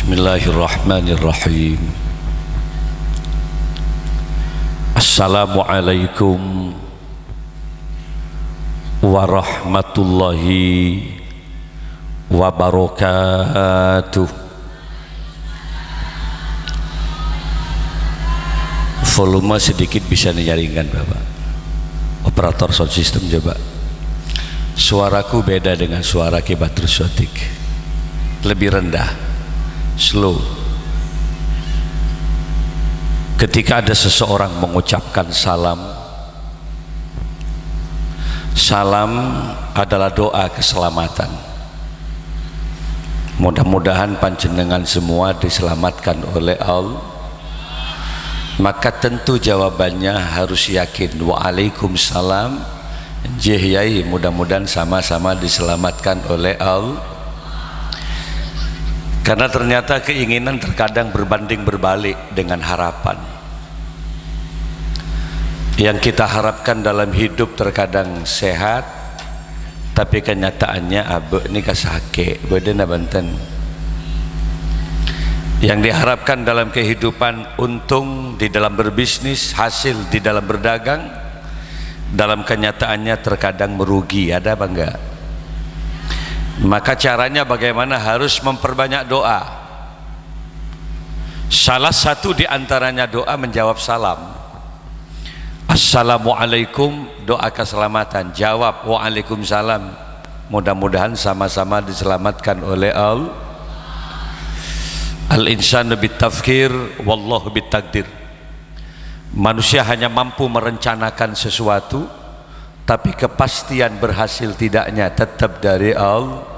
Bismillahirrahmanirrahim. Assalamualaikum warahmatullahi wabarakatuh. Volume sedikit bisa dinyaringkan Bapak. Operator sound system coba. Suaraku beda dengan suara Ki Badrus Shadiq. Lebih rendah, slow. Ketika ada seseorang mengucapkan salam, salam adalah doa keselamatan. Mudah-mudahan panjenengan semua diselamatkan oleh Allah. Maka tentu jawabannya harus yakin. Waalaikumsalam. Jihyai, mudah-mudahan sama-sama diselamatkan oleh Allah. Karena ternyata keinginan terkadang berbanding berbalik dengan harapan. Yang kita harapkan dalam hidup terkadang sehat, tapi kenyataannya abe ini kasake badan banten. Yang diharapkan dalam kehidupan untung di dalam berbisnis, hasil di dalam berdagang, dalam kenyataannya terkadang merugi. Ada apa enggak? Maka caranya bagaimana? Harus memperbanyak doa. Salah satu di antaranya doa menjawab salam. Assalamualaikum, doa keselamatan. Jawab waalaikumsalam. Mudah-mudahan sama-sama diselamatkan oleh Allah. Al-insanu bitafkir wallahu bitakdir. Manusia hanya mampu merencanakan sesuatu, tapi kepastian berhasil tidaknya tetap dari Allah.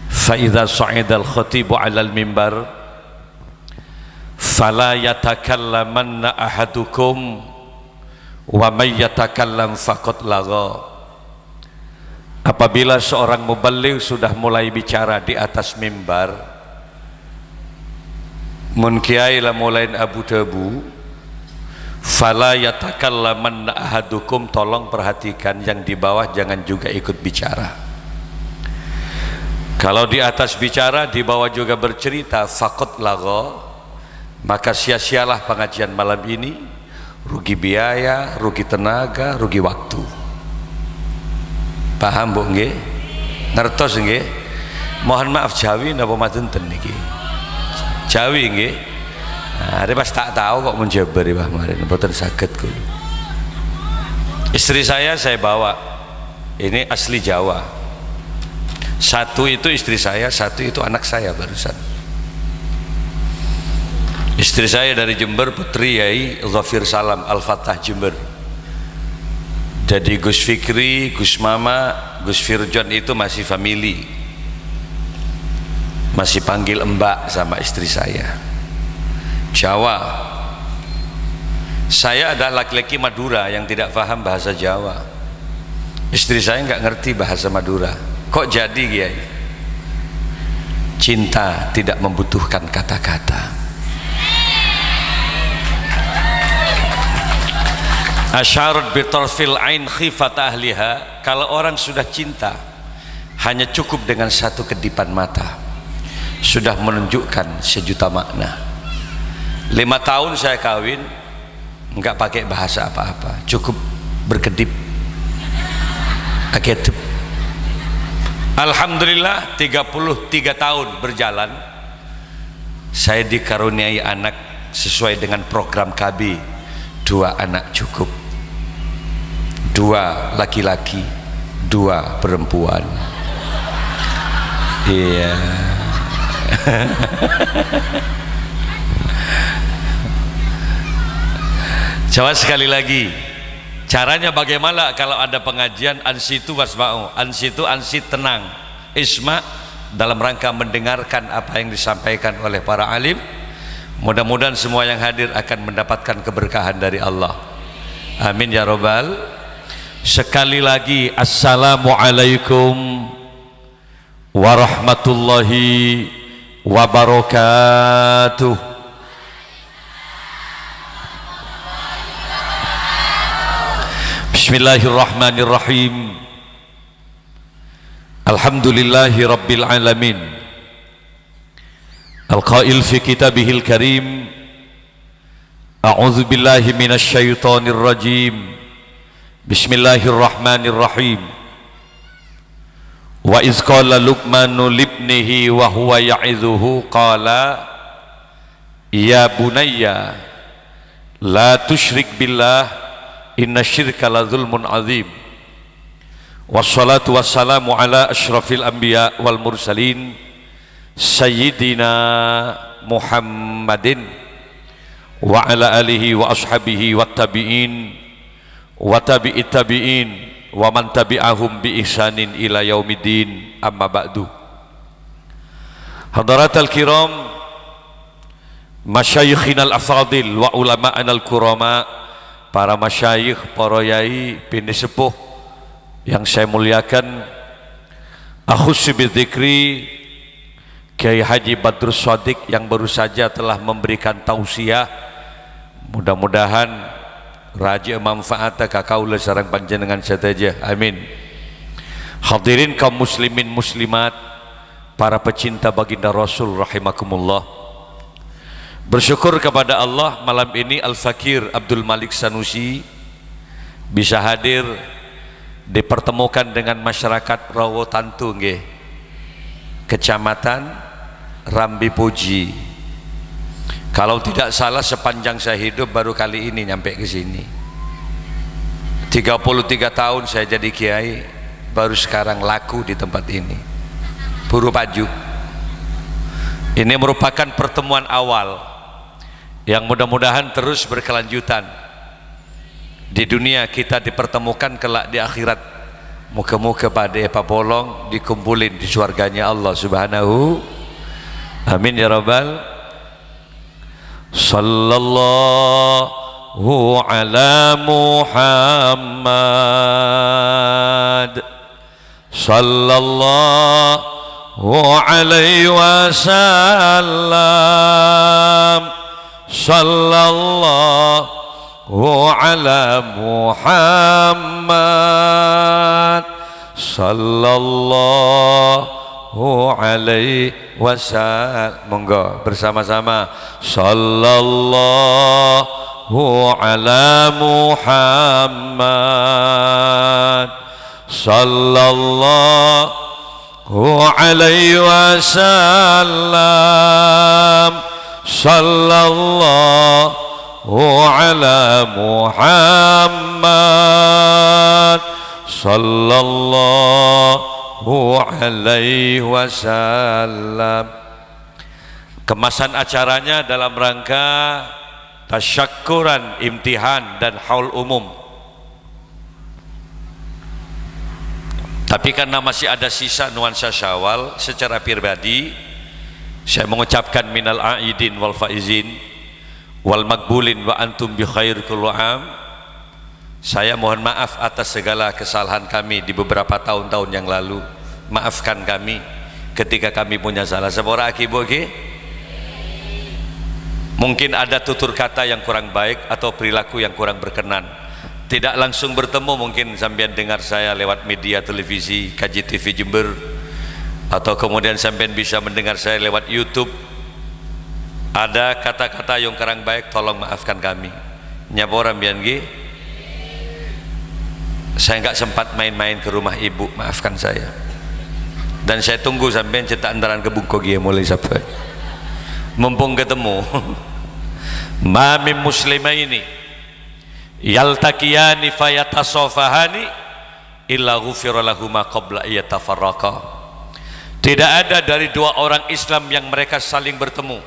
Fa idza sa'idal khatibu 'alal mimbar fala yatakallamanna ahadukum wa may yatakallam faqad lagha. Apabila seorang muballigh sudah mulai bicara di atas mimbar, mun kiai la mulain abu dabu, fala yatakallamanna ahadukum, tolong perhatikan yang di bawah jangan juga ikut bicara. Kalau di atas bicara, di bawah juga bercerita, faqad lagha, maka sia-sialah pengajian malam ini, rugi biaya, rugi tenaga, rugi waktu. Paham Bu nggih? Ngertos nggih? Mohon maaf Jawi napa matunten niki? Jawi nggih. Nah, ada pas tak tahu kok menjabar ya kemarin, mboten saged kok. Istri saya bawa. Ini asli Jawa. Satu itu istri saya, satu itu anak saya barusan. Istri saya dari Jember, Putri Yai Zafir Salam Al-Fatah Jember. Jadi Gus Fikri, Gus Mama, Gus Firjon itu masih family. Masih panggil Mbak sama istri saya. Jawa. Saya adalah laki-laki Madura yang tidak paham bahasa Jawa. Istri saya nggak ngerti bahasa Madura. Kok jadi Kiai? Cinta tidak membutuhkan kata-kata. Asyarat bitarfil ain khifat ahliha. Kalau orang sudah cinta, hanya cukup dengan satu kedipan mata sudah menunjukkan sejuta makna. 5 tahun saya kawin, enggak pakai bahasa apa-apa, cukup berkedip, akedip. Alhamdulillah 33 tahun berjalan, saya dikaruniai anak sesuai dengan program KB. 2 anak cukup, 2 laki-laki, 2 perempuan. Iya. Coba sekali lagi, caranya bagaimana kalau ada pengajian? Ansitu wasma'u, ansitu ansit, tenang, isma, dalam rangka mendengarkan apa yang disampaikan oleh para alim. Mudah-mudahan semua yang hadir akan mendapatkan keberkahan dari Allah. Amin ya robbal. Sekali lagi, assalamualaikum warahmatullahi wabarakatuh. Bismillahirrahmanirrahim. Alhamdulillahi rabbil alamin. Al-qail fi kitabihil karim, a'udzu billahi minasy syaithanir rajim, bismillahirrahmanirrahim. Wa iz qala Luqmanu libnihi wa huwa ya'idhuhu qala ya bunayya la tusyrik billah innasyirka la dzulmun adzim. Wassalatu wassalamu ala asyrafil anbiya wal mursalin Sayyidina Muhammadin wa ala alihi wa ashabihi wa tabi'in wa tabi'it tabi'in wa man tabi'ahum bi ihsanin ila yaumiddin, amma ba'du. Hadaratal kiram, masyayikhina al-afadil wa ulama'ana al-kurama, para masyayikh, para yai, bini sepuh yang saya muliakan, akhussu bidzikri Kiai Haji Badrus Shadiq yang baru saja telah memberikan tausiah. Mudah-mudahan raja manfaat kakaula sareng panjenengan sateja, amin. Hadirin kaum muslimin muslimat, para pecinta baginda Rasul rahimakumullah, bersyukur kepada Allah malam ini Al-Fakir Abdul Malik Sanusi bisa hadir dipertemukan dengan masyarakat Rawo Tantu nggih, Kecamatan Rambi Puji. Kalau tidak salah sepanjang saya hidup baru kali ini nyampe ke sini. 33 tahun saya jadi kiai, baru sekarang laku di tempat ini. Puru Paju. Ini merupakan pertemuan awal yang mudah-mudahan terus berkelanjutan. Di dunia kita dipertemukan, kelak di akhirat muka-muka pada papolong dikumpulin di surganya Allah Subhanahu, amin ya rabbal. Sallallahu ala Muhammad, sallallahu alaihi wasallam, sallallahu ala Muhammad, sallallahu alaihi wasallam. Monggo bersama-sama, sallallahu ala Muhammad, sallallahu alaihi wasallam, sallallahu ala Muhammad, sallallahu alaihi wasallam. Kemasan acaranya dalam rangka tasyakkuran, imtihan dan haul umum. Tapi karena masih ada sisa nuansa Syawal, secara pribadi saya mengucapkan minal aidin wal faizin wal makbulin wa antum bi khair kullu am. Saya mohon maaf atas segala kesalahan kami di beberapa tahun-tahun yang lalu. Maafkan kami ketika kami punya salah. Sepora akibo ge, mungkin ada tutur kata yang kurang baik atau perilaku yang kurang berkenan. Tidak langsung bertemu, mungkin sampean dengar saya lewat media televisi KJTV Jember, atau kemudian sampean bisa mendengar saya lewat YouTube. Ada kata-kata yang kurang baik, tolong maafkan kami. Nyapora mbian ge, saya nggak sempat main-main ke rumah ibu, maafkan saya. Dan saya tunggu sampai cetak antaran ke Bungkogi mulai sampai mumpung ketemu. Mami muslimah ini yaltaqiyani fayatasofahani illa ghufira lahuma qabla yatafarraqa. Tidak ada dari dua orang Islam yang mereka saling bertemu,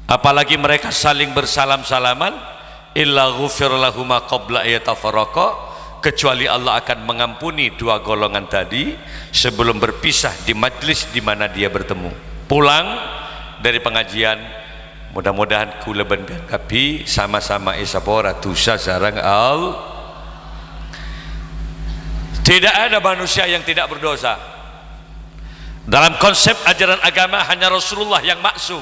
apalagi mereka saling bersalam-salaman, illa ghufira lahuma qabla yatafarraqa, kecuali Allah akan mengampuni dua golongan tadi sebelum berpisah di majlis di mana dia bertemu. Pulang dari pengajian, mudah-mudahan kula bendan kapi sama-sama isapora tusa sarang al. Tidak ada manusia yang tidak berdosa. Dalam konsep ajaran agama hanya Rasulullah yang maksum,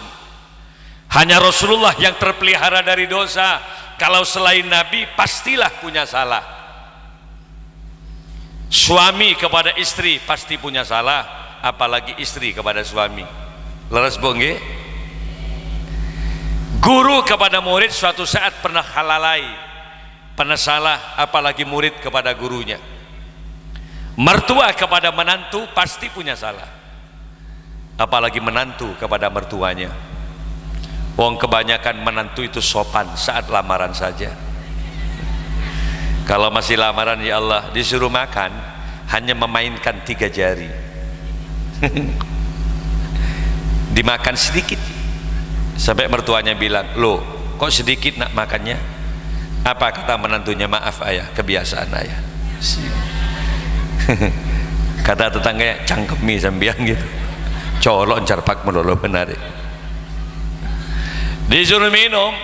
hanya Rasulullah yang terpelihara dari dosa. Kalau selain Nabi pastilah punya salah. Suami kepada istri pasti punya salah, apalagi istri kepada suami. Leres bo nggih? Guru kepada murid suatu saat pernah halalai, pernah salah, apalagi murid kepada gurunya. Mertua kepada menantu pasti punya salah, apalagi menantu kepada mertuanya. Wong kebanyakan menantu itu sopan saat lamaran saja. Kalau masih lamaran, ya Allah, disuruh makan hanya memainkan 3 jari. Dimakan sedikit, sampai mertuanya bilang, loh kok sedikit nak makannya? Apa kata menantunya? Maaf ayah, kebiasaan ayah. Kata tetangganya, cangkemi sambian gitu, colok carpak melolo benar. Disuruh minum,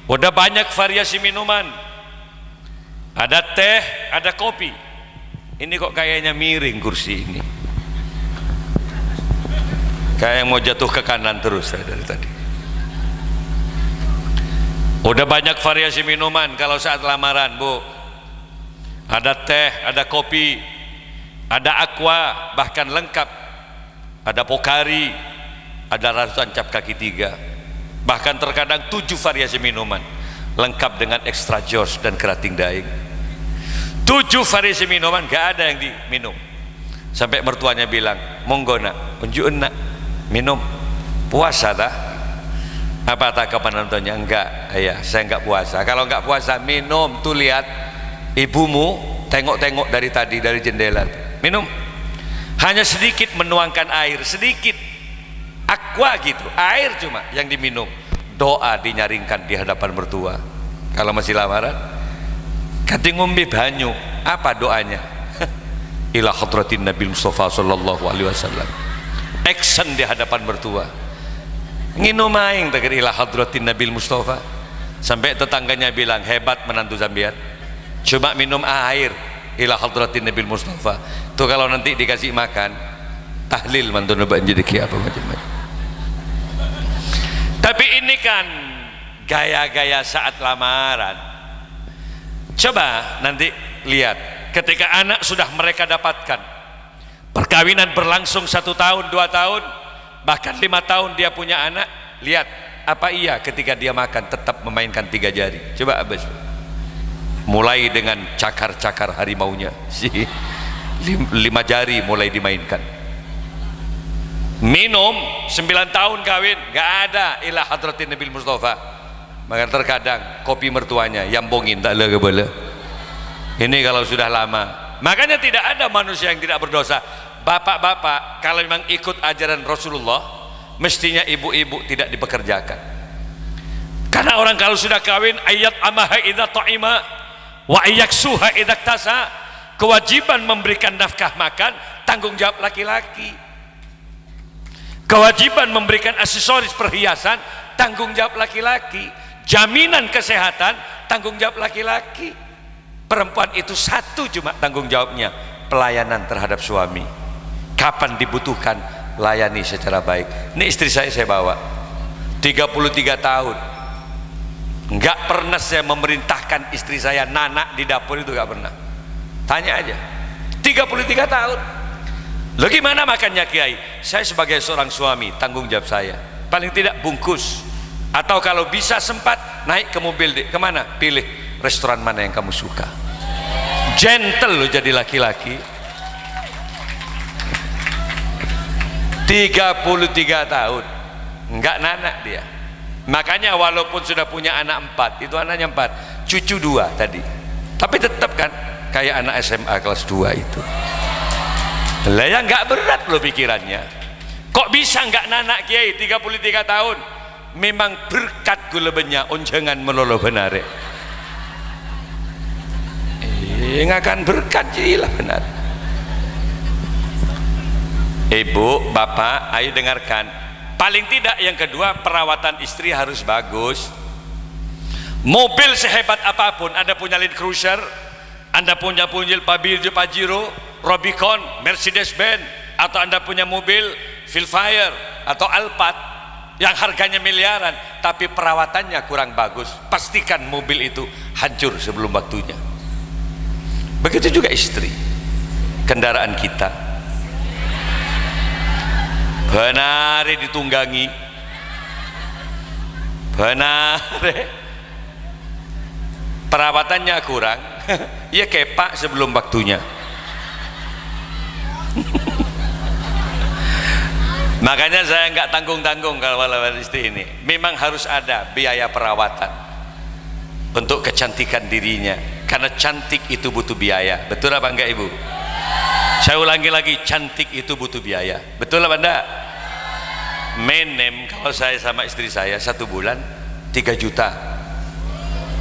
udah banyak variasi minuman, ada teh, ada kopi. Ini kok kayaknya miring kursi ini, kayak yang mau jatuh ke kanan terus dari tadi. Udah banyak variasi minuman kalau saat lamaran, Bu. Ada teh, ada kopi, ada aqua, bahkan lengkap. Ada pokari, ada ratusan cap kaki 3, bahkan terkadang 7 variasi minuman, lengkap dengan extra jos dan kerating daing. 7 variasi minuman, gak ada yang diminum. Sampai mertuanya bilang, monggo nak, unjuk nak minum, puasa dah. Apa kata penontonnya? Enggak ayah, saya enggak puasa. Kalau enggak puasa minum, tuh lihat ibumu tengok-tengok dari tadi dari jendela, minum hanya sedikit, menuangkan air sedikit, aqua gitu, air cuma yang diminum. Doa dinyaringkan di hadapan mertua. Kalau masih lamaran, kati ngombe banyu, apa doanya? Ila hadratin Nabi Mustafa sallallahu alaihi wasallam. Action di hadapan mertua, nginum aing tegar ila hadratin Nabi Mustafa. Sampai tetangganya bilang, hebat menantu sambian, cuma minum air ila hadratin Nabi Mustafa. Tuh kalau nanti dikasih makan tahlil mantu nebak jadi apa macam-macam. Tapi ini kan gaya-gaya saat lamaran. Coba nanti lihat ketika anak sudah mereka dapatkan, perkawinan berlangsung 1 tahun, 2 tahun, bahkan 5 tahun dia punya anak. Lihat apa iya ketika dia makan tetap memainkan 3 jari. Coba abis, mulai dengan cakar-cakar harimaunya, 5 jari mulai dimainkan. Minum 9 tahun kawin, gak ada ila hadratin Nabi Mustafa. Maka terkadang kopi mertuanya yambongin tak le kebele. Ini kalau sudah lama. Makanya tidak ada manusia yang tidak berdosa. Bapak-bapak kalau memang ikut ajaran Rasulullah, mestinya ibu-ibu tidak dipekerjakan. Karena orang kalau sudah kawin, ayat amaha idza ta'ima wa ayaksuha idza tasa, kewajiban memberikan nafkah makan tanggung jawab laki-laki, kewajiban memberikan aksesoris perhiasan tanggung jawab laki-laki, jaminan kesehatan tanggung jawab laki-laki. Perempuan itu satu cuma tanggung jawabnya, pelayanan terhadap suami. Kapan dibutuhkan, layani secara baik. Ini istri saya bawa 33 tahun, nggak pernah saya memerintahkan istri saya nanak di dapur, itu nggak pernah. Tanya aja, 33 tahun. Lo gimana makannya Kiai? Saya sebagai seorang suami, tanggung jawab saya paling tidak bungkus, atau kalau bisa sempat naik ke mobil, kemana? Pilih restoran mana yang kamu suka. Gentle lo jadi laki-laki. 33 tahun nggak nanak dia. Makanya walaupun sudah punya anak 4, itu anaknya 4, cucu 2 tadi, tapi tetap kan kayak anak SMA kelas 2 itu. Lah ya nggak berat loh pikirannya. Kok bisa nggak nanak Kiai 33 tahun? Memang berkat gula benya onjangan melolo benare. Ngakan berkat jilah benar. Ibu, bapak, ayo dengarkan. Paling tidak yang kedua, perawatan istri harus bagus. Mobil sehebat apapun, Anda punya Land Cruiser, Anda punya Pajero, Rubicon, Mercedes-Benz, atau Anda punya mobil Vilfire atau Alphard yang harganya miliaran, tapi perawatannya kurang bagus, pastikan mobil itu hancur sebelum waktunya. Begitu juga istri, kendaraan kita benar ditunggangi, benar. Perawatannya kurang. Ya kepak sebelum waktunya. Makanya saya nggak tanggung-tanggung kalau lawan istri ini. Memang harus ada biaya perawatan untuk kecantikan dirinya, karena cantik itu butuh biaya. Betul apa enggak ibu? Saya ulangi lagi, cantik itu butuh biaya. Betul apa enggak? Menem kalau saya sama istri saya 1 bulan 3 juta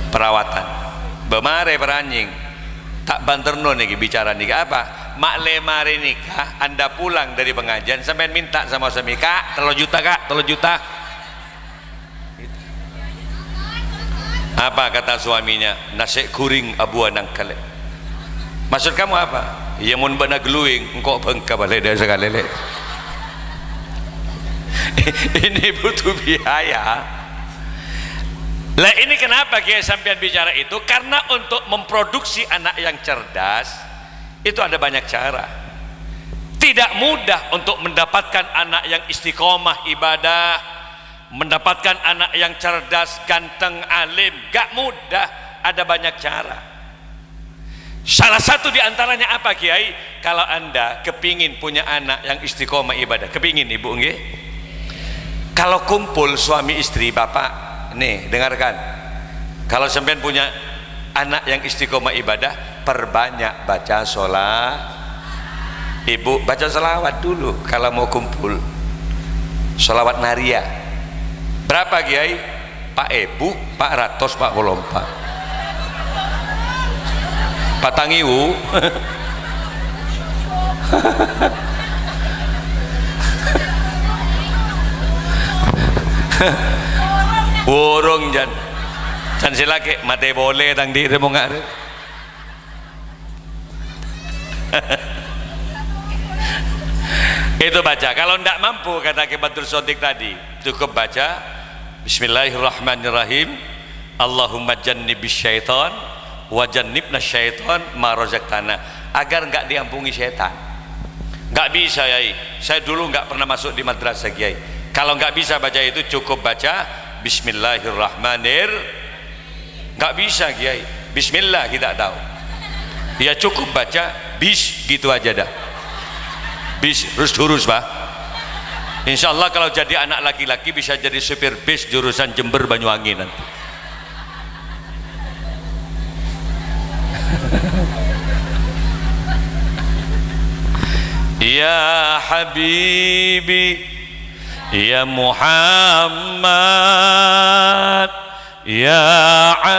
perawatan. Bemare peranjing tak banterno nih bicara nih apa? Mak lemare nikah, Anda pulang dari pengajian sampai minta sama suami, Kak 3 juta Kak, 3 juta. Apa kata suaminya? Nasi kuring abu anang kale. Maksud kamu apa? Ya mun bana geluing engkau bengka balik dari sekali le. Ini butuh biaya. Lah ini kenapa Kiai sampean bicara itu? Karena untuk memproduksi anak yang cerdas itu ada banyak cara. Tidak mudah untuk mendapatkan anak yang istiqomah ibadah, mendapatkan anak yang cerdas, ganteng, alim. Gak mudah, ada banyak cara. Salah satu diantaranya apa Kiai? Kalau Anda kepingin punya anak yang istiqomah ibadah, kepingin ibu nggih? Kalau kumpul suami istri, bapak, nih dengarkan, kalau sampean punya anak yang istiqomah ibadah, perbanyak baca sholat. Ibu baca sholawat dulu kalau mau kumpul, sholawat naria. Berapa Kiai? Pak Ebu, Pak Ratos, Pak Wolompa, Pak Tangiwu. Burung jan silake mate boleh tang di mau nggak. Itu baca. Kalau tidak mampu kata Ki Badrul Shadiq tadi, cukup baca Bismillahirrahmanirrahim, Allahumma jannibis syaitan wa jannibna syaitan ma razaqtana, agar nggak diampuni syaitan. Nggak bisa Yai, saya dulu nggak pernah masuk di madrasah Kiai. Kalau nggak bisa baca itu cukup baca Bismillahirrahmanirrahim. Nggak bisa Kiai, Bismillah kita tahu. Ya cukup baca bis gitu aja dah. Bis lurus Pak. Insya Allah kalau jadi anak laki-laki bisa jadi supir bis jurusan Jember Banyuwangi nanti. Ya Habibi Ya Muhammad Ya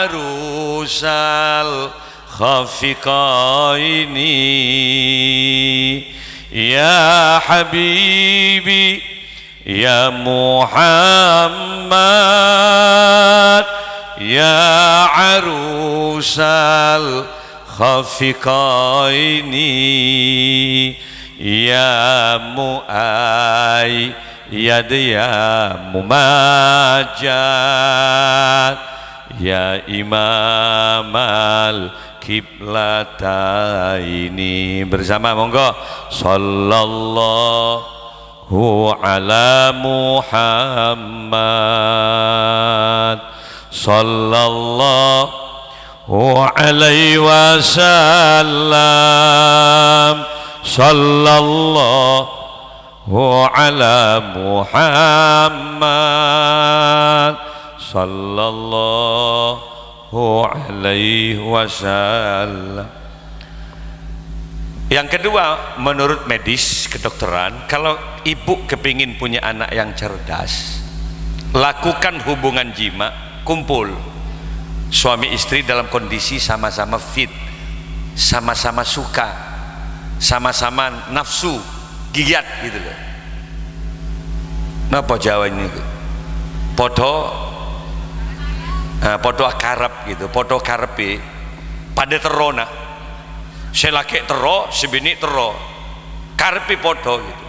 Arusal Khafiqaini Ya Habibi Ya Muhammad Ya Arusal Khafiqaini Ya Mu'ayyad Ya Mumajjad Ya Imamal Kiblataini. Bersama monggo. Sallallahu ala Muhammad Sallallahu alaihi wasallam Sallallahu ala Muhammad Sallallahu alaihi wasallam. Yang kedua, menurut medis kedokteran, kalau ibu kepingin punya anak yang cerdas, lakukan hubungan jima, kumpul suami istri dalam kondisi sama-sama fit, sama-sama suka, sama-sama nafsu, giat gitu loh. Napa Jawa ini? Podo akarep gitu, podo karepe pada terona, selake tero, sebini tero, karepe podo gitu.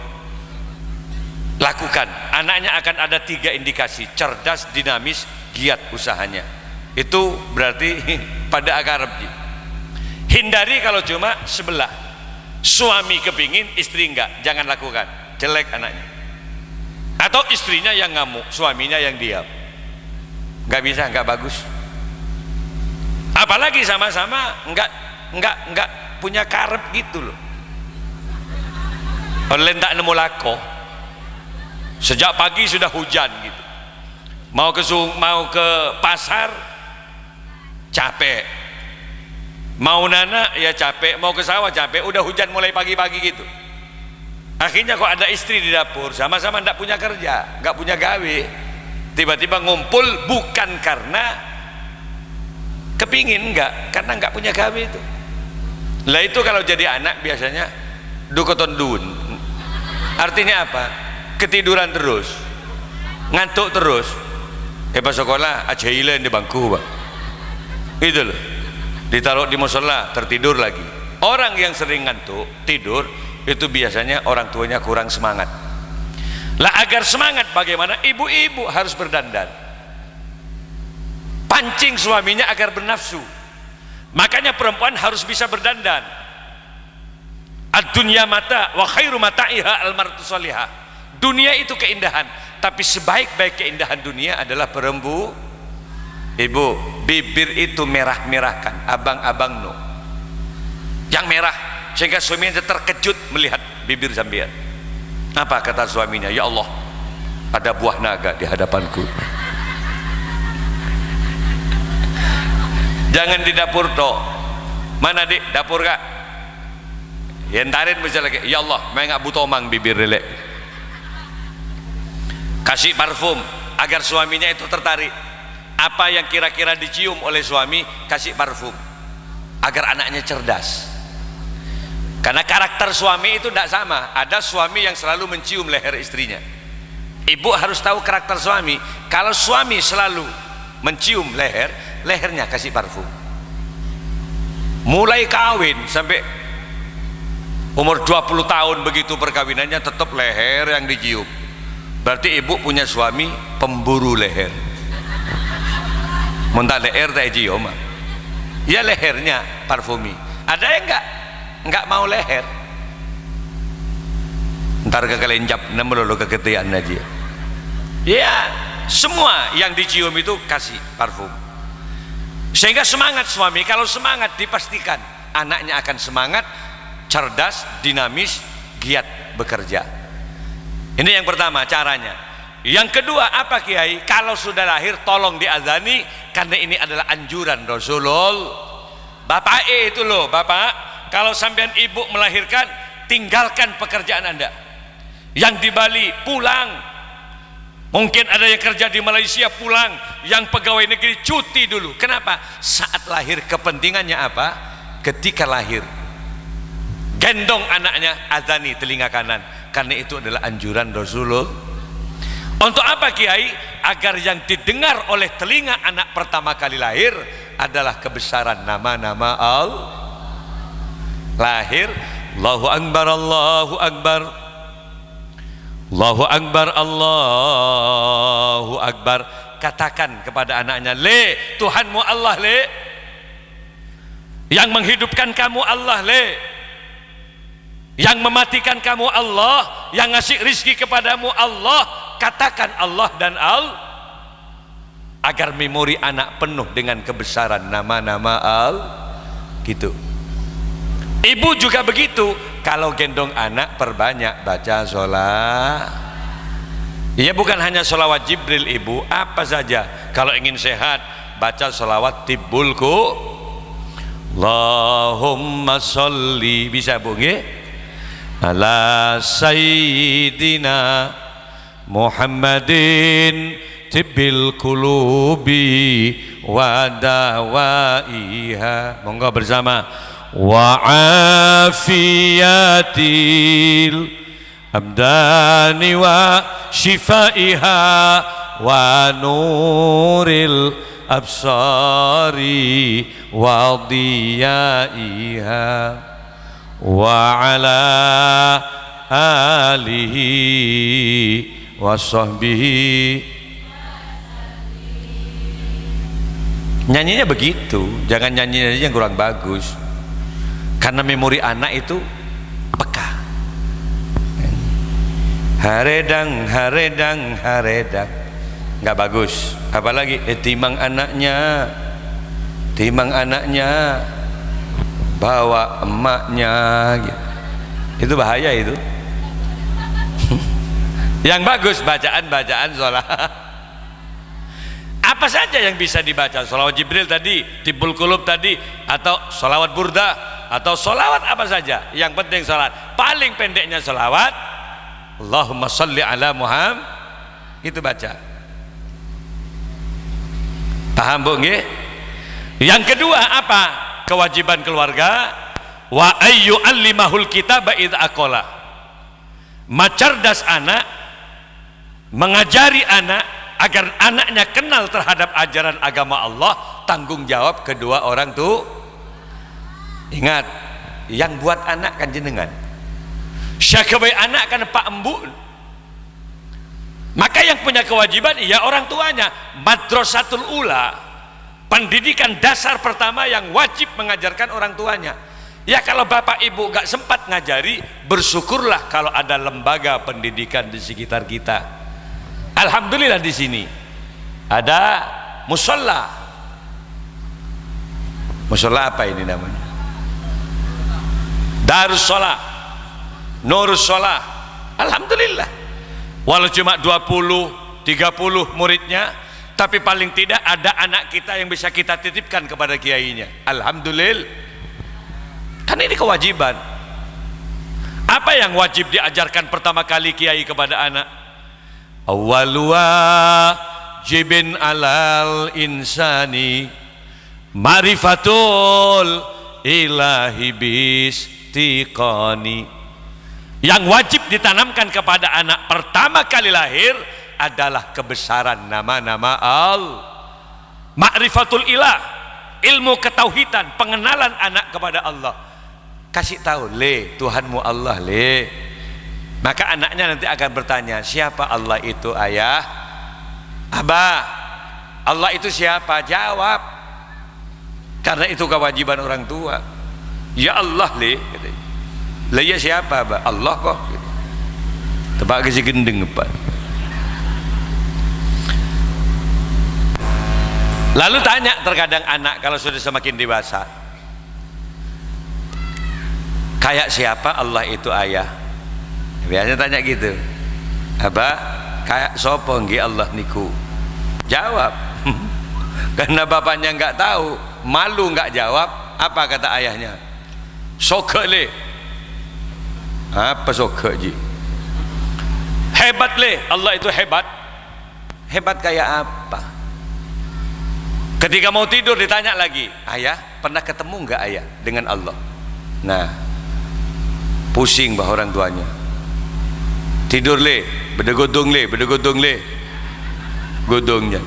Lakukan, anaknya akan ada 3 indikasi: cerdas, dinamis, giat usahanya. Itu berarti pada akarep. Hindari kalau cuma sebelah, suami kepingin, istri enggak, jangan lakukan, jelek anaknya. Atau istrinya yang ngamuk, suaminya yang diam. nggak bisa, nggak bagus. Apalagi sama-sama nggak punya karep gitu loh. Oleh tak nemu lako, sejak pagi sudah hujan gitu. Mau ke pasar capek, mau nana ya capek, mau ke sawah capek, udah hujan mulai pagi-pagi gitu. Akhirnya kok ada istri di dapur, sama-sama nggak punya kerja, nggak punya gawe, tiba-tiba ngumpul bukan karena kepingin, nggak, karena nggak punya gawe itu. Lah itu kalau jadi anak biasanya dukoton dun, artinya apa? Ketiduran terus, ngantuk terus. Pas sekolah aja hilang di bangku, Pak. Itu loh, ditaruh di musola tertidur lagi. Orang yang sering ngantuk tidur itu biasanya orang tuanya kurang semangat. Lah agar semangat bagaimana? Ibu-ibu harus berdandan, pancing suaminya agar bernafsu. Makanya perempuan harus bisa berdandan. Ad-dunya mata wa khairu mata'iha al-mar'atu salihah. Dunia itu keindahan, tapi sebaik-baik keindahan dunia adalah perempuan. Ibu, bibir itu merah-merahkan, abang-abang no, yang merah, sehingga suaminya terkejut melihat bibir sampean. Apa kata suaminya? Ya Allah, ada buah naga di hadapanku. Jangan di dapur toh. Mana dik dapur kak? Yentarin misalnya, ya Allah, main nggak butuh omang bibir relek. Kasih parfum agar suaminya itu tertarik. Apa yang kira-kira dicium oleh suami, kasih parfum agar anaknya cerdas. Karena karakter suami itu tidak sama. Ada suami yang selalu mencium leher istrinya. Ibu harus tahu karakter suami. Kalau suami selalu mencium lehernya kasih parfum. Mulai kawin sampai umur 20 tahun begitu perkawinannya tetap leher yang dicium. Berarti ibu punya suami pemburu leher. Muntah leher tak cium, ya lehernya parfumi. Ada yang enggak mau leher, ntar kekelenjap nemelo keketian aja. Ya semua yang dicium itu kasih parfum, sehingga semangat suami. Kalau semangat dipastikan anaknya akan semangat, cerdas, dinamis, giat bekerja. Ini yang pertama caranya. Yang kedua apa Kiai? Kalau sudah lahir tolong diazani, karena ini adalah anjuran Rasulullah. Bapak itu loh, bapak, kalau sampean ibu melahirkan, tinggalkan pekerjaan Anda. Yang di Bali pulang, mungkin ada yang kerja di Malaysia pulang, yang pegawai negeri cuti dulu. Kenapa? Saat lahir kepentingannya apa? Ketika lahir gendong anaknya, azani telinga kanan, karena itu adalah anjuran Rasulullah. Untuk apa Kiai? Agar yang didengar oleh telinga anak pertama kali lahir adalah kebesaran nama-nama Allah. Lahir, Allahu Akbar, Allahu Akbar, Allahu Akbar, Allahu Akbar. Katakan kepada anaknya, le, Tuhanmu Allah le, yang menghidupkan kamu Allah le, yang mematikan kamu Allah, yang ngasih rizki kepadamu Allah. Katakan Allah dan Al, agar memori anak penuh dengan kebesaran nama-nama Al gitu. Ibu juga begitu. Kalau gendong anak perbanyak baca sholat. Ya bukan hanya sholawat Jibril ibu, apa saja. Kalau ingin sehat baca sholawat tibbulku, Allahumma sholli, bisa bu nggih, ala sayyidina Muhammadin tibbil qulubi wa dawaiha. Monggo bersama. Wa afiyatil abdani wa shifaiha wa nuril absari wa diyaiha wa ala alihi wasahbihi. Nyanyinya begitu, jangan nyanyi yang kurang bagus, karena memori anak itu peka. Haredang haredang haredang nggak bagus. Apalagi timang anaknya bawa emaknya gitu. Itu bahaya itu. Yang bagus bacaan sholat. Apa saja yang bisa dibaca, sholawat Jibril tadi, Tibbul Qulub tadi, atau sholawat Burda, atau sholawat apa saja. Yang penting sholat. Paling pendeknya sholawat Allahumma sholli ala Muhammad, itu baca. Paham Bu nggih? Yang kedua apa? Kewajiban keluarga, wa ayyu allimahul kitaba idza aqala. Macerdas anak, mengajari anak agar anaknya kenal terhadap ajaran agama Allah, tanggung jawab kedua orang tuh. Ingat, yang buat anak kan jenengan. Syakabai anak kan pak embu. Maka yang punya kewajiban ya orang tuanya. Madrasatul ula, pendidikan dasar pertama yang wajib mengajarkan orang tuanya. Ya kalau bapak ibu gak sempat ngajari, bersyukurlah kalau ada lembaga pendidikan di sekitar kita. Alhamdulillah di sini ada musola. Musola apa ini namanya? Darus Sholah, Nurus Sholah. Alhamdulillah. Walau cuma 20, 30 muridnya, tapi paling tidak ada anak kita yang bisa kita titipkan kepada kiainya. Alhamdulillah. Kan ini kewajiban. Apa yang wajib diajarkan pertama kali kiai kepada anak? Awwalu wajibin alal insani marifatul ilahi bistiqani. Yang wajib ditanamkan kepada anak pertama kali lahir adalah kebesaran nama-nama Allah, ma'rifatul ilah, ilmu ketauhidan, pengenalan anak kepada Allah. Kasih tahu, le, Tuhanmu Allah, le. Maka anaknya nanti akan bertanya, siapa Allah itu ayah? Abah, Allah itu siapa? Jawab. Karena itu kewajiban orang tua. Ya Allah, le. Lah ya siapa, Abah? Allah kok. Tebak ke si gendeng, Pak. Lalu tanya terkadang anak kalau sudah semakin dewasa, kayak siapa Allah itu ayah? Biasanya tanya gitu. Abah, kayak sopo nggih Allah niku? Jawab. Karena bapaknya nggak tahu, malu nggak jawab, apa kata ayahnya? Soke le. Apa soke ji? Hebat le, Allah itu hebat. Hebat kayak apa? Ketika mau tidur ditanya lagi, ayah pernah ketemu nggak ayah dengan Allah? Nah, pusing bah orang tuanya. Tidur le, bedegudung le, godongnya.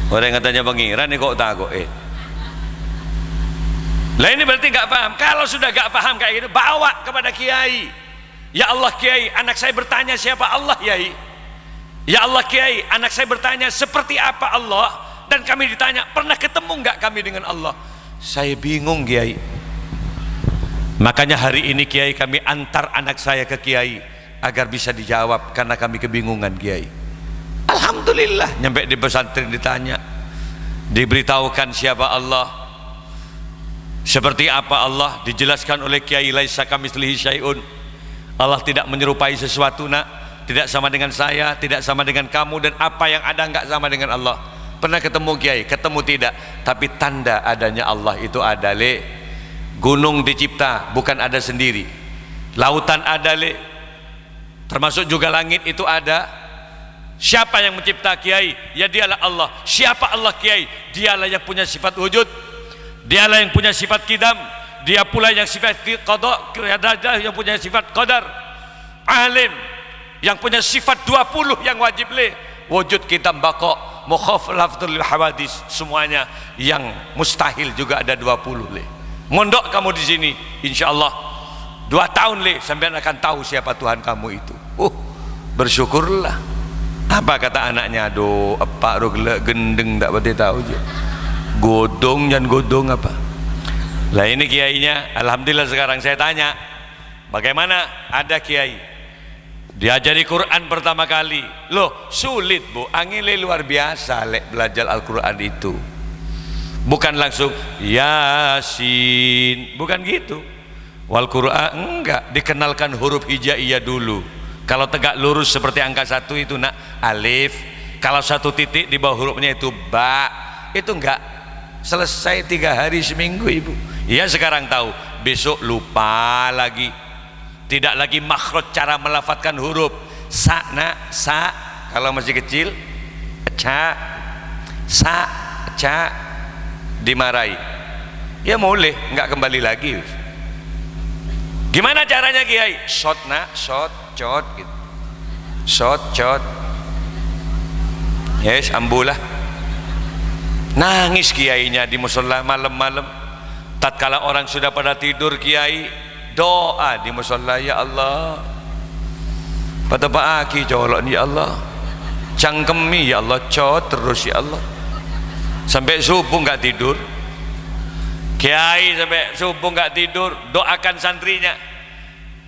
Orang yang katanya pangeran ini kok takut Lah ini berarti nggak paham. Kalau sudah nggak paham kayak gitu, bawa kepada kiai. Ya Allah kiai, anak saya bertanya siapa Allah yai. Ya Allah kiai, anak saya bertanya seperti apa Allah, dan kami ditanya pernah ketemu nggak kami dengan Allah. Saya bingung kiai. Makanya hari ini kiai kami antar anak saya ke kiai agar bisa dijawab karena kami kebingungan kiai. Alhamdulillah nyampe di pesantren ditanya, diberitahukan siapa Allah, seperti apa Allah, dijelaskan oleh kiai laisa kamitslihi syai'un. Allah tidak menyerupai sesuatu nak, tidak sama dengan saya, tidak sama dengan kamu, dan apa yang ada enggak sama dengan Allah. Pernah ketemu kiai? Ketemu tidak, tapi tanda adanya Allah itu ada le. Gunung dicipta bukan ada sendiri, lautan ada le, termasuk juga langit itu ada. Siapa yang mencipta kiai? Ya dialah Allah. Siapa Allah kiai? Dialah yang punya sifat wujud, dialah yang punya sifat qidam, dia pula yang sifat qada, yang punya sifat qadar. Alim yang punya sifat 20 yang wajib le, wujud, qidam, baqa, mukhaffafatul hawadis, semuanya yang mustahil juga ada 20 le. Mondok kamu di sini, insya Allah 2 tahun le sampai akan tahu siapa Tuhan kamu itu. Bersyukurlah. Apa kata anaknya? Aduh, epak roglek gendeng tak berarti tahu je. Godong dan godong apa? Lah ini kiainya. Alhamdulillah sekarang saya tanya, bagaimana? Ada kiai diajari Quran pertama kali. Loh sulit bu, angile luar biasa lek belajar Al-Quran itu. Bukan langsung Yasin, bukan gitu. Wal Quran enggak, dikenalkan huruf hijaiyah dulu. Kalau tegak lurus seperti angka 1 itu nak alif, kalau 1 titik di bawah hurufnya itu ba. Itu enggak selesai 3 hari seminggu ibu. Iya sekarang tahu, besok lupa lagi. Tidak lagi makhraj cara melafadzkan huruf. Sa nak, sa kalau masih kecil, ca, sa, ca, dimarahi. Ya boleh, enggak kembali lagi. Gimana caranya Kiai? Shot nak, shot, cot gitu. Shot, cot. Yes, ambulah. Nangis kiainya di mushola malam-malam. Tatkala orang sudah pada tidur, kiai doa di mushola, ya Allah pada paaki colok ya Allah, cangkemi ya Allah, cot terus ya Allah, sampai subuh nggak tidur. Kiai sampai subuh nggak tidur, doakan santrinya.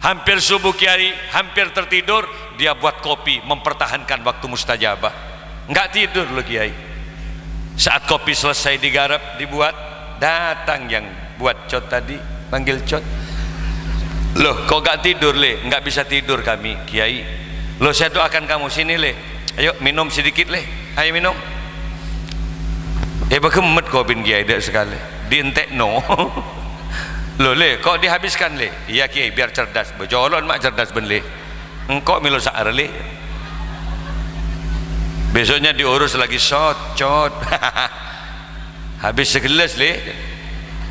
Hampir subuh kiai hampir tertidur, dia buat kopi mempertahankan waktu mustajabah. Nggak tidur loh kiai. Saat kopi selesai digarap dibuat, datang yang buat cot tadi, panggil cot. Loh kok gak tidur le? Nggak bisa tidur kami kiai. Loh saya doakan kamu, sini le, ayo minum sedikit le, ayo minum. Bagaimana kau bin kiai dek sekali dientek no. Loh le kok dihabiskan le? Iya kiai biar cerdas, bejolon mak cerdas ben le, engkau milo saar le. Besoknya diurus lagi shot cot. Habis segelas le,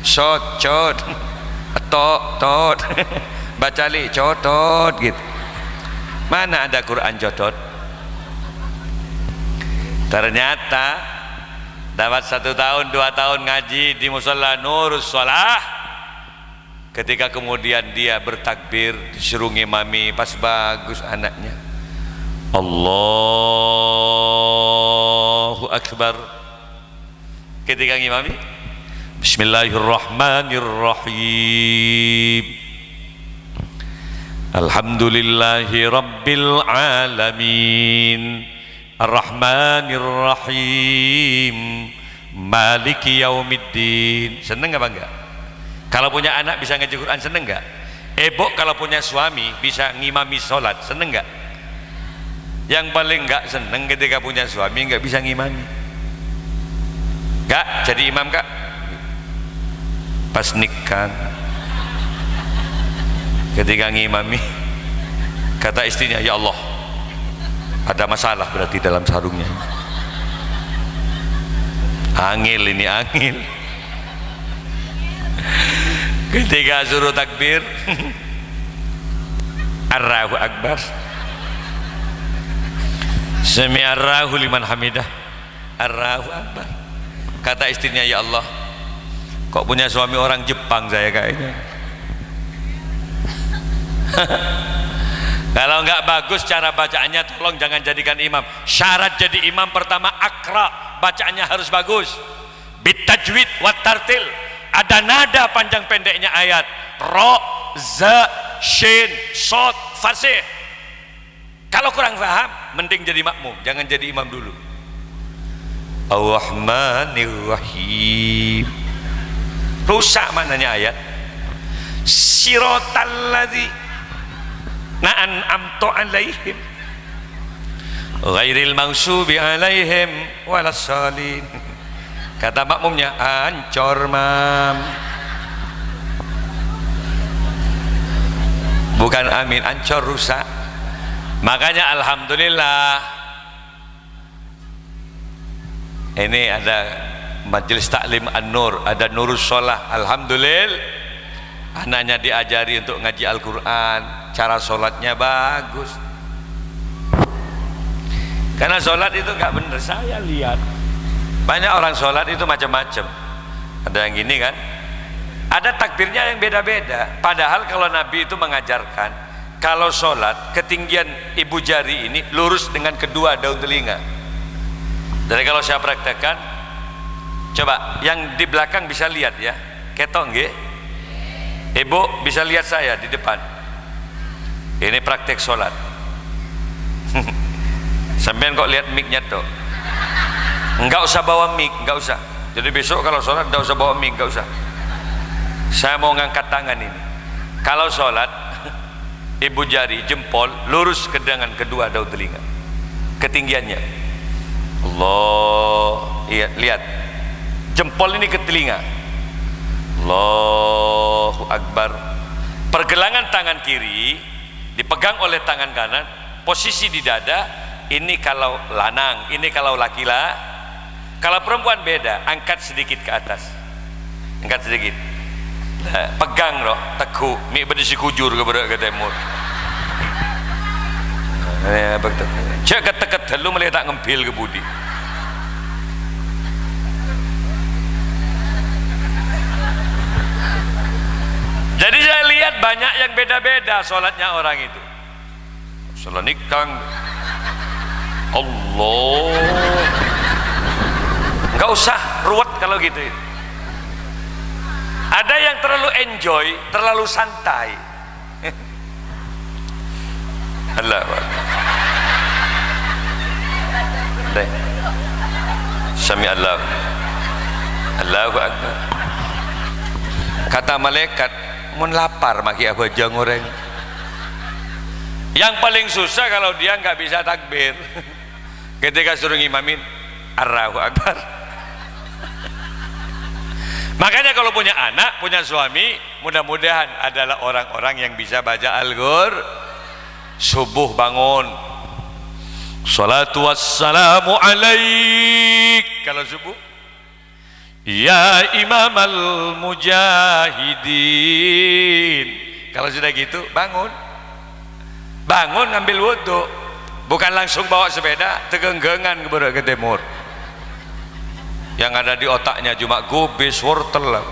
shot cot, tot baca li cotot gitu. Mana ada Quran cotot? Ternyata dapat 1 tahun 2 tahun ngaji di musola Nurus Shalah. Ketika kemudian dia bertakbir disuruh ngimami, pas bagus anaknya Allahu Akbar. Ketika ngimami Bismillahirrahmanirrahim, Alhamdulillahi Rabbil Alamin, Ar-Rahmanir-Rahim, Maliki Yaumiddin. Seneng apa enggak? Kalau punya anak bisa ngaji Quran, seneng enggak? Ebok kalau punya suami bisa ngimami sholat, seneng enggak? Yang paling enggak seneng ketika punya suami enggak bisa ngimami. Enggak jadi imam kak? Pas nikah ketika ngimami kata istrinya, ya Allah ada masalah berarti dalam sarungnya. Angil ini angil. Ketika suruh takbir Allahu Akbar, Sami Allahu liman hamidah, Allahu Akbar. Kata istrinya, ya Allah kok punya suami orang Jepang saya kayaknya. Kalau nggak bagus cara bacaannya, tolong jangan jadikan imam. Syarat jadi imam pertama akra, bacaannya harus bagus, bitajwid wat tartil, ada nada panjang pendeknya ayat, ro, za, shin, sod, fasih. Kalau kurang paham mending jadi makmum, jangan jadi imam dulu. Ar-Rahmanir-Rahim, rusak maknanya ayat. Siratal ladzi an'amta 'alaihim ghairil maghsubi 'alaihim walassalin. Kata makmumnya, ancor mam, bukan amin, ancor, rusak. Makanya alhamdulillah ini ada majelis taklim An-Nur, ada Nurus Shalah. Alhamdulillah anaknya diajari untuk ngaji Al-Quran, cara sholatnya bagus. Karena sholat itu nggak bener, saya lihat banyak orang sholat itu macam-macam. Ada yang gini kan, ada takbirnya yang beda-beda. Padahal kalau Nabi itu mengajarkan kalau sholat ketinggian ibu jari ini lurus dengan kedua daun telinga. Jadi kalau saya praktekkan, coba yang di belakang bisa lihat ya, ketok nggih? Ibu bisa lihat saya di depan. Ini praktek sholat. Sampean kok lihat mic-nya tuh, enggak usah bawa mic, enggak usah. Jadi besok kalau sholat enggak usah bawa mic, enggak usah. Saya mau ngangkat tangan ini. Kalau sholat, ibu jari jempol lurus ke dengan kedua daun telinga, ketinggiannya. Allah, iya, lihat jempol ini ke telinga. Allahu Akbar. Pergelangan tangan kiri dipegang oleh tangan kanan, posisi di dada. Ini kalau lanang, ini kalau laki-laki. Kalau perempuan beda, angkat sedikit ke atas, angkat sedikit. Nah, pegang loh, teguh, mi berdisi kujur ke timur. Ya betul. Cek ketek lu melihat tak ngempil ke budi. Jadi saya lihat banyak yang beda-beda sholatnya orang itu. Sholat nikah, Allah, nggak usah ruwet kalau gitu. Ada yang terlalu enjoy, terlalu santai. Allah, Sami Allah, Allahu Akbar. Kata malaikat, mun lapar maki apa aja ngoreng. Yang paling susah kalau dia nggak bisa takbir. Ketika suruh ngimamin, Allahu Akbar. Makanya kalau punya anak, punya suami, mudah-mudahan adalah orang-orang yang bisa baca Al-Qur'an. Subuh bangun, salatu wassalamu alaik. Kalau subuh, ya imamal mujahidin. Kalau sudah gitu, bangun ngambil wudhu, bukan langsung bawa sepeda tegenggengan ke timur. Yang ada di otaknya cuma gobes wortel lah,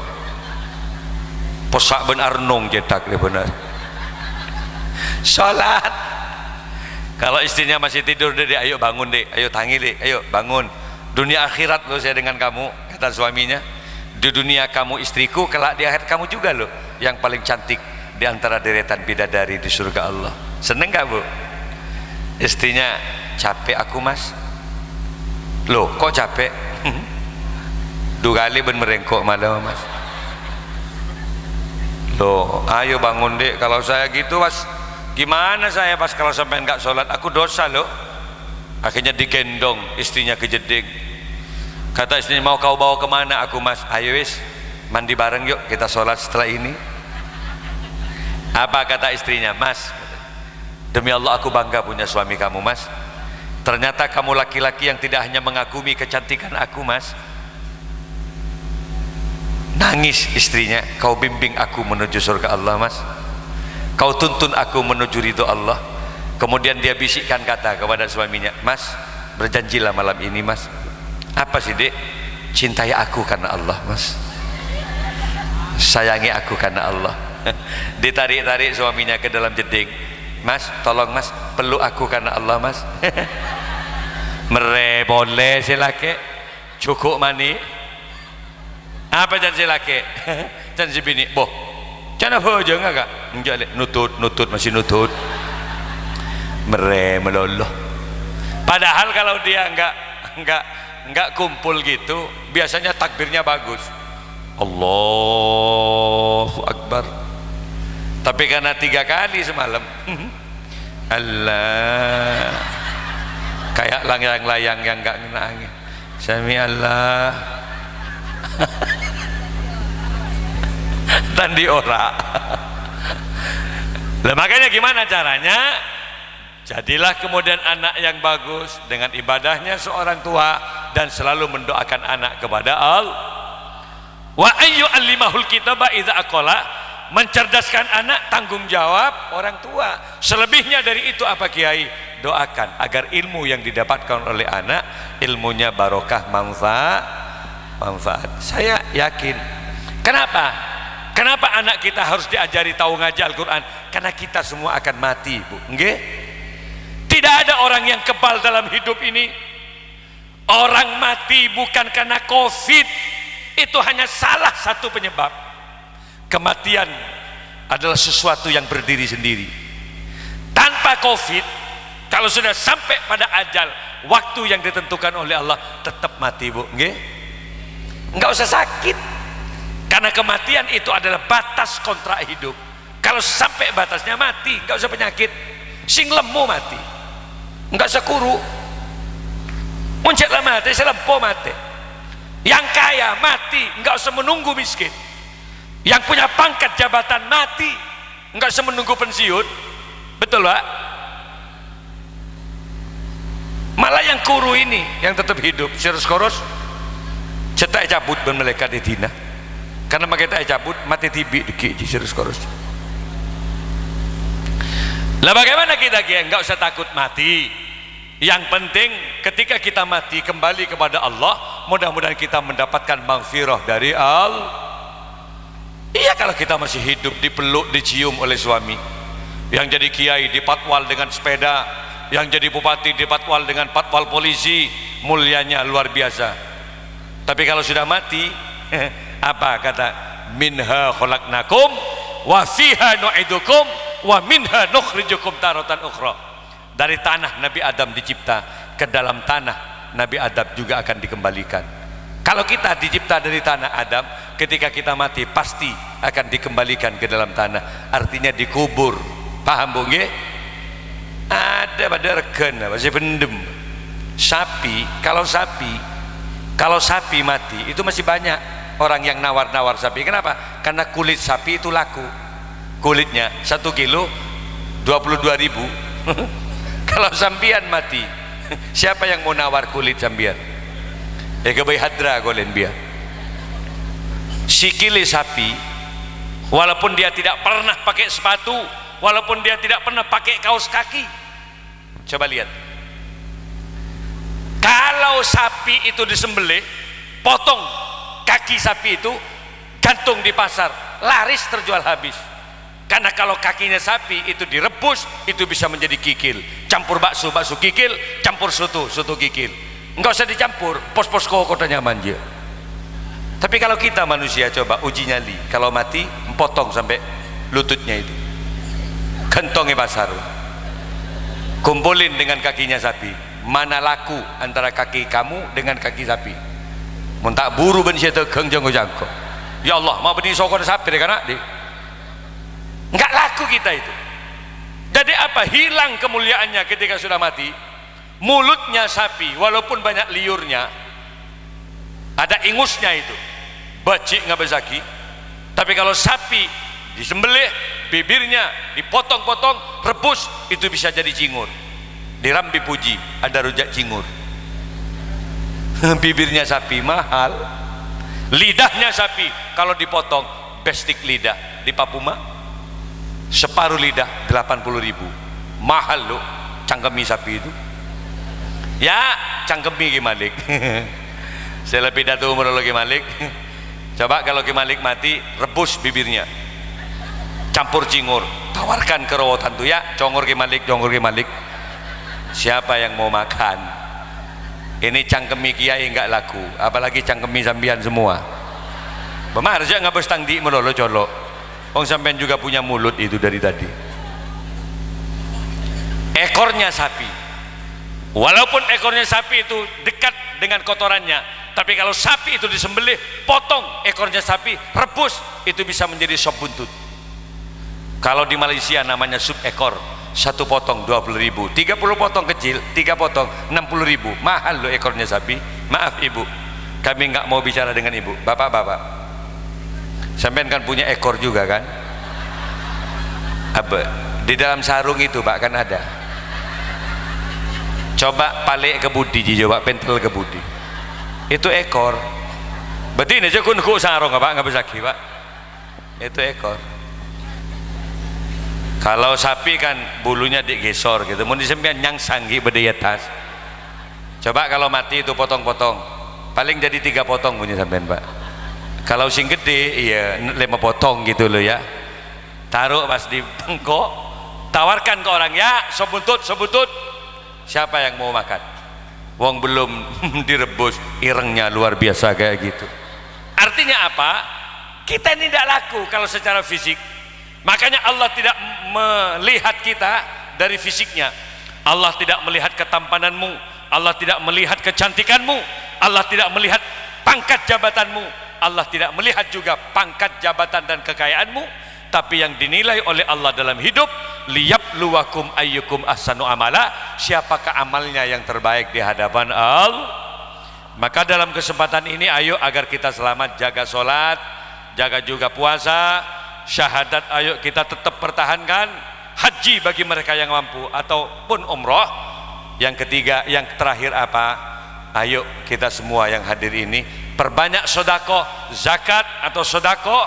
posak ben arnung cetak dia benar. Sholat, kalau istrinya masih tidur, deh ayo bangun deh, ayo tangi deh, ayo bangun. Dunia akhirat loh saya dengan kamu, kata suaminya. Di dunia kamu istriku, kelak di akhirat kamu juga loh yang paling cantik di antara deretan bidadari di surga Allah. Seneng gak bu? Istrinya, capek aku mas. Loh kok capek? 2 kali ben merengkok malam mas. Loh ayo bangun dek, kalau saya gitu mas gimana saya pas kalau sampai nggak sholat, aku dosa loh. Akhirnya digendong istrinya ke jeding. Kata istrinya, mau kau bawa kemana aku mas? Ayo wis mandi bareng yuk, kita sholat setelah ini. Apa kata istrinya? Mas, demi Allah aku bangga punya suami kamu mas. Ternyata kamu laki-laki yang tidak hanya mengagumi kecantikan aku mas. Nangis istrinya, kau bimbing aku menuju surga Allah mas, kau tuntun aku menuju ridho Allah. Kemudian dia bisikkan kata kepada suaminya, mas berjanjilah malam ini mas. Apa sih dek? Cintai aku karena Allah mas, sayangi aku karena Allah. Ditarik-tarik suaminya ke dalam jeding, mas tolong mas peluk aku karena Allah mas. Mere boleh silake cukup mani. Apa janji laki? Janji bini, boh jangan apa aja enggak nutut masih nutut. Mere meloloh. Padahal kalau dia enggak kumpul gitu, biasanya takbirnya bagus, Allahu Akbar. Tapi karena 3 kali semalam, Allah, kayak layang-layang yang enggak kena angin. Sami Allah. Tandi ora. Nah, makanya gimana caranya? Jadilah kemudian anak yang bagus dengan ibadahnya seorang tua dan selalu mendoakan anak kepada Allah. Wa ayyu allimahul kitaba idza aqala, mencerdaskan anak tanggung jawab orang tua. Selebihnya dari itu apa kiai? Doakan agar ilmu yang didapatkan oleh anak ilmunya barokah, manfaat. Saya yakin. Kenapa anak kita harus diajari tahu ngaji Al-Quran? Karena kita semua akan mati bu. Nggih? Tidak ada orang yang kebal dalam hidup ini. Orang mati bukan karena COVID, itu hanya salah satu penyebab. Kematian adalah sesuatu yang berdiri sendiri. Tanpa COVID Kalau sudah sampai pada ajal, waktu yang ditentukan oleh Allah, tetap mati, Bu. Nggih? Enggak usah sakit. Karena kematian itu adalah batas kontrak hidup. Kalau sampai batasnya mati, enggak usah penyakit. Sing lemu mati. Enggak usah kuru. Muncatlah mati, selempo mati. Yang kaya mati, enggak usah menunggu miskin. Yang punya pangkat jabatan mati, enggak usah menunggu pensiun. Betul, Pak? Malah yang kuru ini yang tetap hidup, sirus koros cetak cabut ben malaikat dina. Karena malaikat cabut mati tibi deki sirus koros. Lah bagaimana kita enggak usah takut mati. Yang penting ketika kita mati kembali kepada Allah, mudah-mudahan kita mendapatkan maghfirah dari Allah. Iya, kalau kita masih hidup dipeluk, dicium oleh suami, yang jadi kiai dipatwal dengan sepeda, yang jadi bupati dipatwal dengan patwal polisi, mulianya luar biasa. Tapi kalau sudah mati, apa kata? Minha khalaqnakum wa fiha nu'idukum wa minha nukhrijukum taratan ukhra. Dari tanah Nabi Adam dicipta, ke dalam tanah Nabi Adam juga akan dikembalikan. Kalau kita dicipta dari tanah Adam, ketika kita mati pasti akan dikembalikan ke dalam tanah, artinya dikubur. Paham, Bu nggih? Ada pada regen masih pendem. Kalau sapi mati itu masih banyak orang yang nawar-nawar sapi. Kenapa? Karena kulit sapi itu laku. Kulitnya 1 kilo 22.000. Kalau sambian mati, siapa yang mau nawar kulit sambian? Kebai hadra golen biar. Sikile sapi, walaupun dia tidak pernah pakai sepatu, walaupun dia tidak pernah pakai kaos kaki, coba lihat, kalau sapi itu disembelih, potong kaki sapi itu, gantung di pasar, laris terjual habis. Karena kalau kakinya sapi itu direbus, itu bisa menjadi kikil, campur bakso, bakso kikil, campur soto, soto kikil. Enggak usah dicampur, pos-pos kotanya manja. Tapi kalau kita manusia, coba uji nyali, kalau mati potong sampai lututnya itu, gentongnya pasar, kumpulin dengan kakinya sapi. Mana laku antara kaki kamu dengan kaki sapi? Muntak buru ben sia tegeng jangko-jangko. Ya Allah, mau beni sokon sapi dek anak dek. Enggak laku kita itu. Jadi apa? Hilang kemuliaannya ketika sudah mati. Mulutnya sapi walaupun banyak liurnya, ada ingusnya itu, bacik nggak bezaki. Tapi kalau sapi disembelih, bibirnya dipotong-potong, rebus, itu bisa jadi cingur. Di Rambi Puji ada rujak cingur. Bibirnya sapi mahal, lidahnya sapi kalau dipotong bestik lidah di Papuma separuh lidah 80.000, mahal loh cangkemi sapi itu. Ya cangkemi Ki Malik. Saya lebih pidato umur Ki Malik. Coba kalau Ki Malik mati, rebus bibirnya, campur cingur, tawarkan ke rawotan tuh, ya congor Ki Malik, congor Ki Malik. Siapa yang mau makan? Ini cangkemi kiai enggak laku, apalagi cangkemi sambian semua. Bemar aja nggak bestang di melolo colok. Wong sampean juga punya mulut itu dari tadi. Ekornya sapi, walaupun ekornya sapi itu dekat dengan kotorannya, tapi kalau sapi itu disembelih, potong ekornya sapi, rebus, itu bisa menjadi sop buntut. Kalau di Malaysia namanya sup ekor, 1 potong 20.000, 30 potong kecil, 3 potong 60.000. Mahal loh ekornya sapi. Maaf ibu, kami nggak mau bicara dengan ibu. Bapak-bapak, sampean kan punya ekor juga kan? Apa? Di dalam sarung itu Pak kan ada. Coba palik ke budi, coba pentel ke budi. Itu ekor. Berarti ini aja kun sarung Pak, nggak bisa Pak. Itu ekor. Kalau sapi kan bulunya digesor gitu, mau disempian yang sanggi berdaya tas. Coba kalau mati itu potong-potong, paling jadi 3 potong punya sampean Pak. Kalau sing gede, iya 5 potong gitu loh ya. Taruh pas di bengkok, tawarkan ke orang, ya sebutut. Siapa yang mau makan? Wong belum direbus, irengnya luar biasa kayak gitu. Artinya apa? Kita ini tidak laku kalau secara fisik. Makanya Allah tidak melihat kita dari fisiknya. Allah tidak melihat ketampananmu, Allah tidak melihat kecantikanmu, Allah tidak melihat pangkat jabatanmu, Allah tidak melihat juga pangkat jabatan dan kekayaanmu, tapi yang dinilai oleh Allah dalam hidup, liyabluwakum ayyukum ahsanu amala, siapakah amalnya yang terbaik di hadapan Allah. Maka dalam kesempatan ini ayo agar kita selamat jaga sholat, jaga juga puasa, syahadat ayo kita tetap pertahankan, haji bagi mereka yang mampu ataupun umroh. Yang ketiga, yang terakhir apa? Ayo kita semua yang hadir ini perbanyak sedekah, zakat atau sedekah,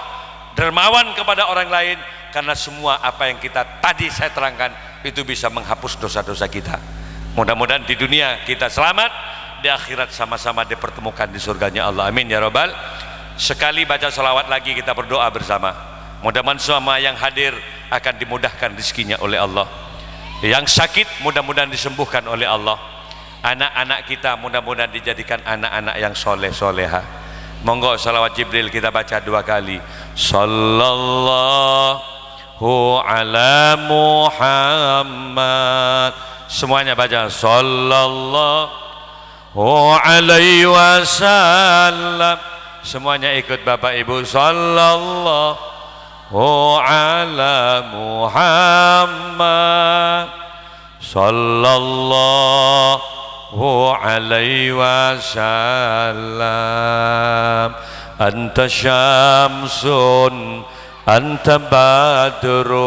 dermawan kepada orang lain, karena semua apa yang kita tadi saya terangkan itu bisa menghapus dosa-dosa kita. Mudah-mudahan di dunia kita selamat, di akhirat sama-sama dipertemukan di surganya Allah. Amin ya rabbal. Sekali baca salawat lagi, kita berdoa bersama. Mudah-mudahan semua yang hadir akan dimudahkan rezekinya oleh Allah. Yang sakit mudah-mudahan disembuhkan oleh Allah. Anak-anak kita mudah-mudahan dijadikan anak-anak yang soleh soleha. Monggo salawat Jibril kita baca 2 kali. Sallallahu ala Muhammad. Semuanya baca sallallahu alaihi wasallam. Semuanya ikut Bapak Ibu. Sallallahu ala Muhammad. Sallallahu alaihi wasallam. Anta syamsun, anta badrun,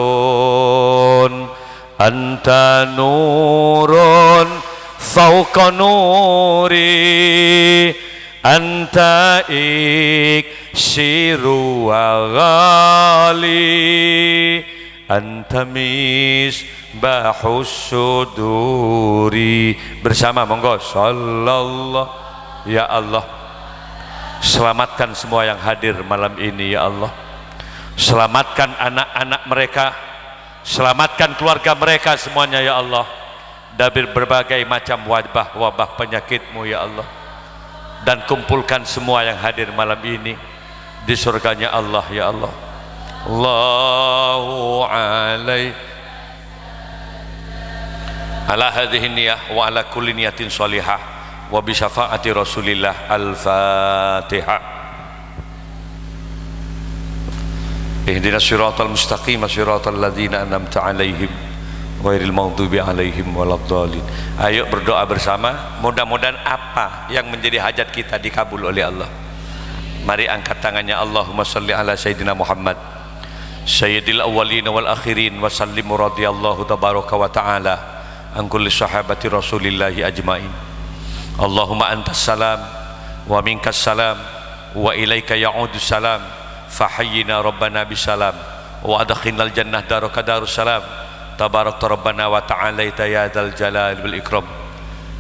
anta nurun fauqa nuri, anta iksiru wa ghali, anta misbahus suduri. Bersama monggo. Sallallahu. Ya Allah, selamatkan semua yang hadir malam ini ya Allah. Selamatkan anak-anak mereka, selamatkan keluarga mereka semuanya ya Allah, dari berbagai macam wabah penyakitmu ya Allah. Dan kumpulkan semua yang hadir malam ini di surganya Allah ya Allah. Allahu alaihi ala hadhihi niyah wa ala kulli niyatin sholihah wa bi syafaati Rasulillah. Al-Fatihah. Ihdinas siratal mustaqim siratal ladzina an'amta 'alaihim ghairil maghdubi 'alaihim waladdallin. Ayo berdoa bersama, mudah-mudahan apa yang menjadi hajat kita dikabul oleh Allah. Mari angkat tangannya. Allahumma shalli ala sayyidina Muhammad sayyidil awwalin wal akhirin wa sallim radhiyallahu tabaraka wa ta'ala an kulli sahabati rasulillahi ajmain. Allahumma antas salam wa minkas salam wa ilaika ya'udu salam fahayyina rabbana bisalam wa adkhilnal jannah daraka darussalam tabarakta rabbana wa ta'alaita ya dzal jalal wal ikram.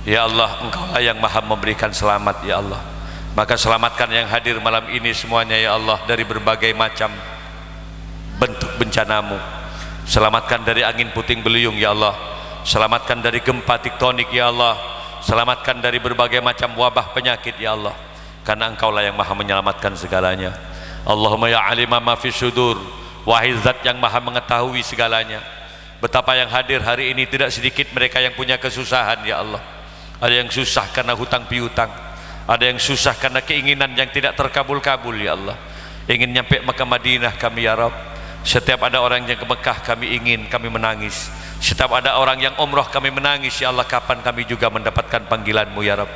Ya Allah, Engkaulah yang maha memberikan selamat ya Allah, maka selamatkan yang hadir malam ini semuanya ya Allah dari berbagai macam bentuk bencanamu. Selamatkan dari angin puting beliung ya Allah, selamatkan dari gempa tektonik ya Allah, selamatkan dari berbagai macam wabah penyakit ya Allah, karena Engkaulah yang maha menyelamatkan segalanya. Allahumma ya alima ma fi sudur, wahai zat yang maha mengetahui segalanya. Betapa yang hadir hari ini tidak sedikit mereka yang punya kesusahan ya Allah. Ada yang susah karena hutang piutang, ada yang susah karena keinginan yang tidak terkabul-kabul ya Allah. Ingin nyampe Mekah Madinah kami ya Rabb. Setiap ada orang yang ke Mekah kami ingin, kami menangis. Setiap ada orang yang umroh kami menangis ya Allah, kapan kami juga mendapatkan panggilanmu ya Rabb.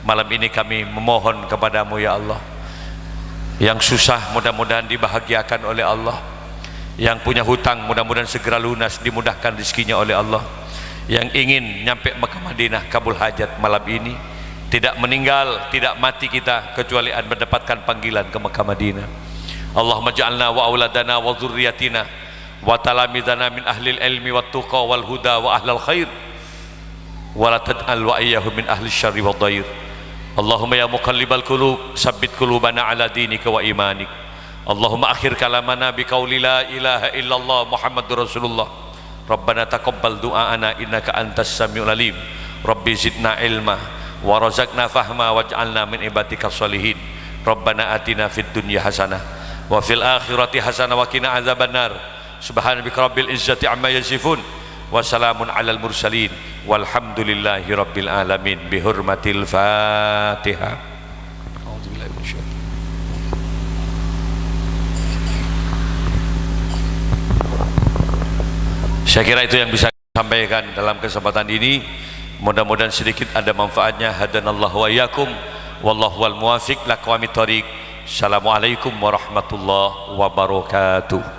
Malam ini kami memohon kepadamu ya Allah. Yang susah mudah-mudahan dibahagiakan oleh Allah, yang punya hutang mudah-mudahan segera lunas, dimudahkan rezekinya oleh Allah. Yang ingin nyampe Mekah Madinah kabul hajat malam ini, tidak meninggal, tidak mati kita kecuali mendapatkan panggilan ke Mekah Madinah. Allahumma ja'alna wa auladana wa dzurriyyatina wa talamidana min ahlil ilmi wat tuqa wal huda wa ahlal khair wa la tad'al wa iyyahum min ahli syarri wad dhair. Allahumma ya muqallibal qulub sabbit qulubana ala dinika wa imanik. Allahumma akhir kalamana biqauli la ilaha illallah Muhammadur Rasulullah. Rabbana taqabbal du'aana innaka antas samiul alim. Rabbi zidna ilma wa razaqna fahma waj'alna min ibadika sholihin. Rabbana atina fid dunya hasanah wa fil akhirati hasanah wa qina adzabannar. Subhanaka rabbil izzati amma yasifun wassalamun alal mursalin walhamdulillahi rabbil alamin bihurmatil Fatihah. Saya kira itu yang bisa saya sampaikan dalam kesempatan ini. Mudah-mudahan sedikit ada manfaatnya. Hadanallahu wa iyyakum wallahu wal muwafiq laqwamit thoriq. Assalamualaikum warahmatullahi wabarakatuh.